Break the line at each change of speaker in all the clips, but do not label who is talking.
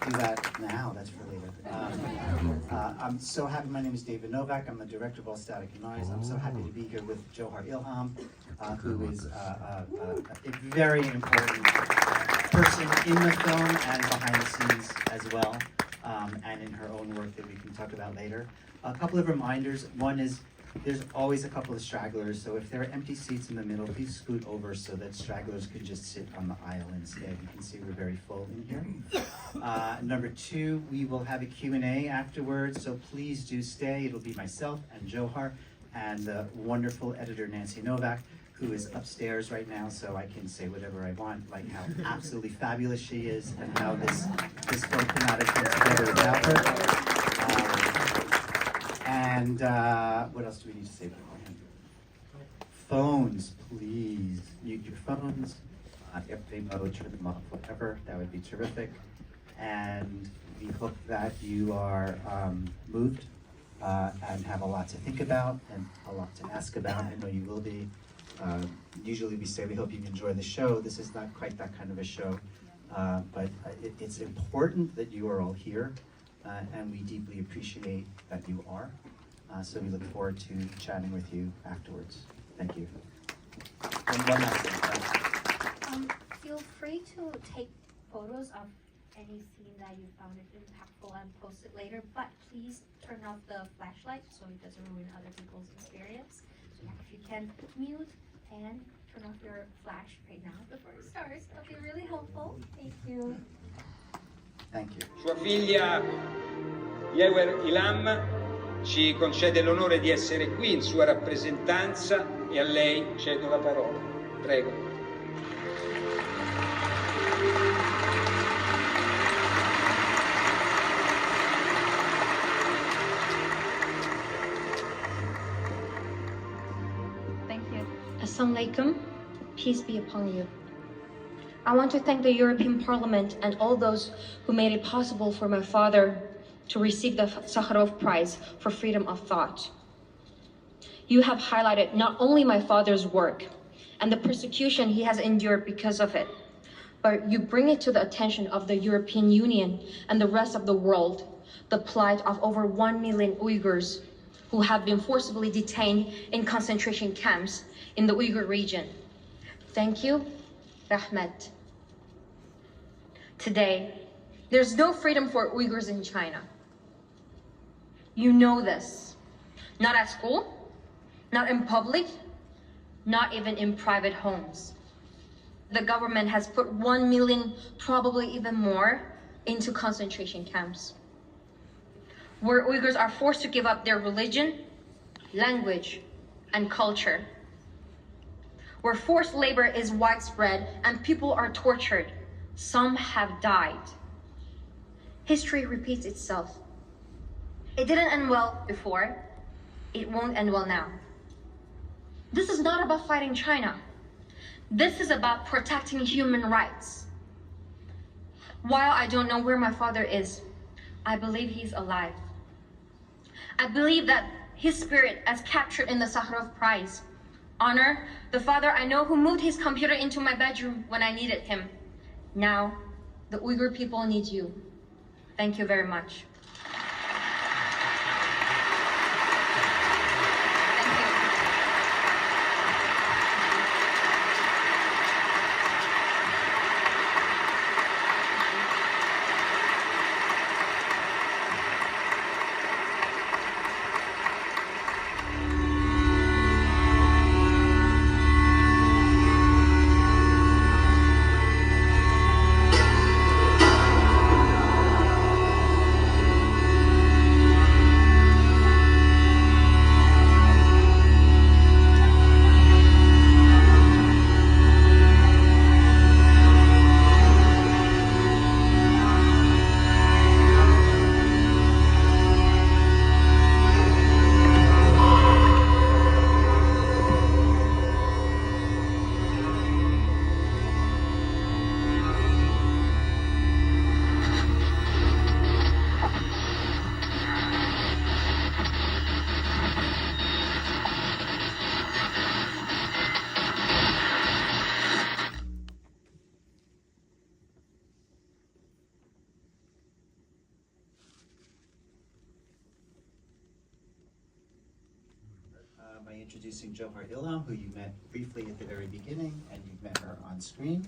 do that now, that's for later. I'm so happy, my name is David Novack, I'm the director of All Static and Noise. I'm so happy to be here with Jewher Ilham, who is a very important person in the film and behind the scenes as well, and in her own work that we can talk about later. A couple of reminders. One is, there's always a couple of stragglers, so if there are empty seats in the middle, please scoot over so that stragglers could just sit on the aisle instead. You can see we're very full in here. Number two, we will have a Q&A afterwards, so please do stay. It'll be myself and Johar and the wonderful editor Nancy Novack, who is upstairs right now, so I can say whatever I want, like how absolutely fabulous she is and how this film could not have come together without her. And what else do we need to say beforehand? Phones, please. Mute your phones. Airplane mode, turn them off, whatever. That would be terrific. And we hope that you are moved and have a lot to think about and a lot to ask about. I know you will be. Usually we say we hope you enjoy the show. This is not quite that kind of a show. But it's important that you are all here. And we deeply appreciate that you are. So we look forward to chatting with you afterwards. Thank you. And one last thing.
Feel free to take photos of any scene that you found it impactful and post it later, but please turn off the flashlight so it doesn't ruin other people's experience. So yeah, if you can mute and turn off your flash right now before it starts, that'll be really helpful. Thank you.
Thank you.
Sua figlia Jewher Ilham ci concede l'onore di essere qui in sua rappresentanza e a lei cedo la parola. Prego.
Thank you. Assalamu alaikum. Peace be upon you. I want to thank the European Parliament and all those who made it possible for my father to receive the Sakharov Prize for freedom of thought. You have highlighted not only my father's work and the persecution he has endured because of it, but you bring it to the attention of the European Union and the rest of the world, the plight of over 1 million Uyghurs who have been forcibly detained in concentration camps in the Uyghur region. Thank you, Rahmat. Today, there's no freedom for Uyghurs in China. You know this. Not at school, not in public, not even in private homes. The government has put 1 million, probably even more, into concentration camps, where Uyghurs are forced to give up their religion, language, and culture, where forced labor is widespread and people are tortured. Some have died. History repeats itself. It didn't end well before. It won't end well now. This is not about fighting China. This is about protecting human rights. While I don't know where my father is, I believe he's alive. I believe that his spirit is captured in the Sakharov Prize. Honor the father I know who moved his computer into my bedroom when I needed him. Now, the Uyghur people need you. Thank you very much.
introducing Jewher Ilham, who you met briefly at the very beginning, and you've met her on screen.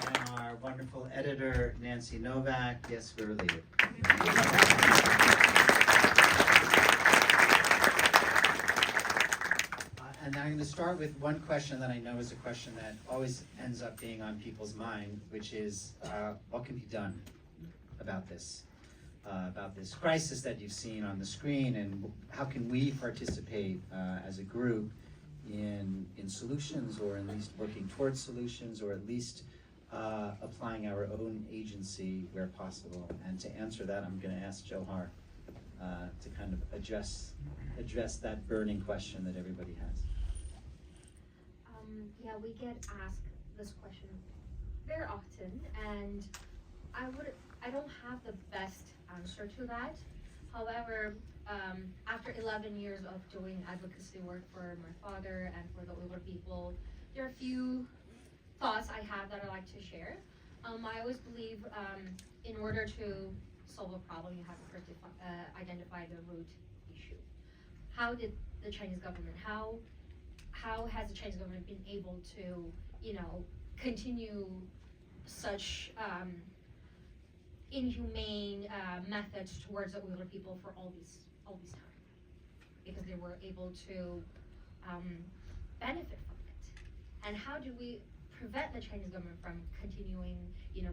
And our wonderful editor, Nancy Novack. Yes, we're related. And I'm going to start with one question that I know is a question that always ends up being on people's mind, which is, what can be done about this crisis that you've seen on the screen, and how can we participate as a group in solutions, or at least working towards solutions, or at least applying our own agency where possible. And to answer that, I'm going to ask Johar to kind of address that burning question that everybody has.
Yeah, we get asked this question very often, and I don't have the best answer to that. However, after 11 years of doing advocacy work for my father and for the Uyghur people, there are a few thoughts I have that I'd like to share. I always believe in order to solve a problem, you have to first identify the root issue. How did the Chinese government, how has the Chinese government been able to, continue such inhumane methods towards the Uyghur people for all these time? Because they were able to benefit from it. And how do we prevent the Chinese government from continuing,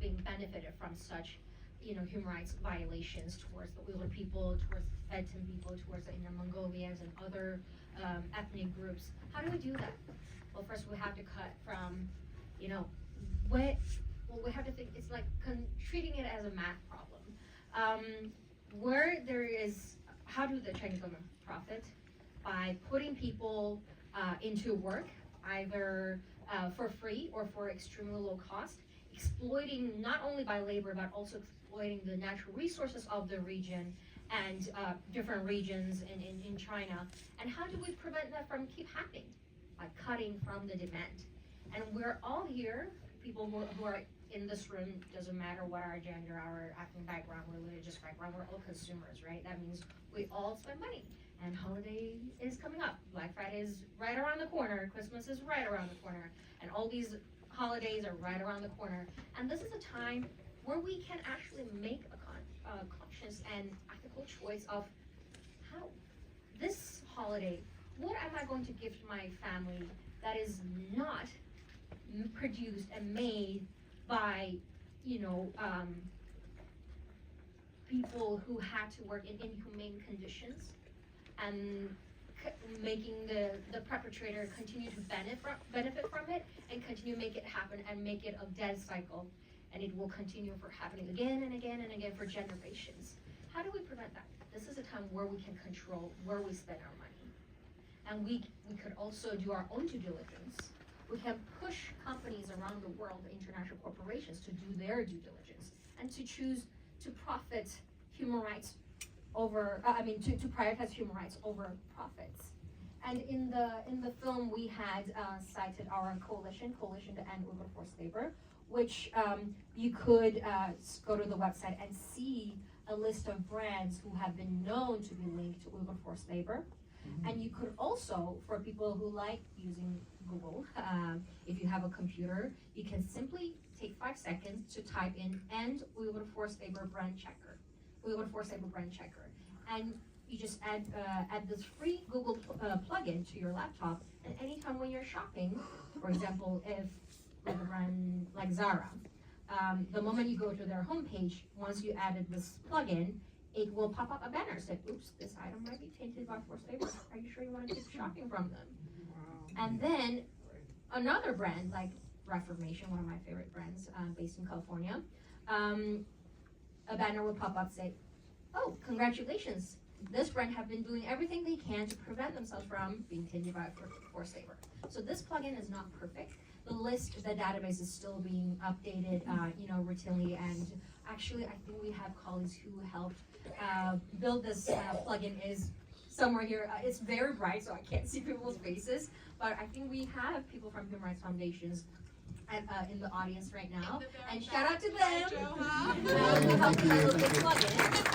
being benefited from such, human rights violations towards the Uyghur people, towards the Tibetan people, towards the Inner Mongolians and other ethnic groups? How do we do that? Well, first we have to cut from, we have to think, it's like treating it as a math problem. How do the Chinese government profit? By putting people into work, either for free or for extremely low cost, exploiting not only by labor, but also exploiting the natural resources of the region and different regions in China. And how do we prevent that from keep happening? By cutting from the demand. And we're all here, people who are in this room, doesn't matter what our gender, our ethnic background, religious background, we're all consumers, right? That means we all spend money. And holiday is coming up. Black Friday is right around the corner. Christmas is right around the corner. And all these holidays are right around the corner. And this is a time where we can actually make a conscious and ethical choice of how this holiday, what am I going to give to my family that is not produced and made by, people who had to work in inhumane conditions, and making the perpetrator continue to benefit from it, and continue to make it happen and make it a dead cycle, and it will continue for happening again and again and again for generations. How do we prevent that? This is a time where we can control where we spend our money, and we could also do our own due diligence. We can push companies around the world, international corporations, to do their due diligence and to choose to profit human rights over, to prioritize human rights over profits. And in the film, we had cited our coalition to end Uyghur forced labor, which you could go to the website and see a list of brands who have been known to be linked to Uyghur forced labor. And you could also, for people who like using Google, if you have a computer, you can simply take 5 seconds to type in "End Uyghur forced labor brand checker," Uyghur forced labor brand checker, and you just add this free Google plugin to your laptop. And anytime when you're shopping, for example, if like a brand like Zara, the moment you go to their homepage, once you added this plugin, it will pop up a banner saying, "Oops, this item might be tainted by forced labor. Are you sure you want to keep shopping from them?" And then another brand like Reformation, one of my favorite brands based in California, a banner will pop up say, "Oh, congratulations. This brand have been doing everything they can to prevent themselves from being tainted by forced labor." So this plugin is not perfect. The database is still being updated, routinely. And actually, I think we have colleagues who helped build this plugin is somewhere here. It's very bright, so I can't see people's faces. But I think we have people from human rights foundations in the audience right now.
In the very
And shout out to
back.
them.
Hi, Johar.
Help me a little bit plug in.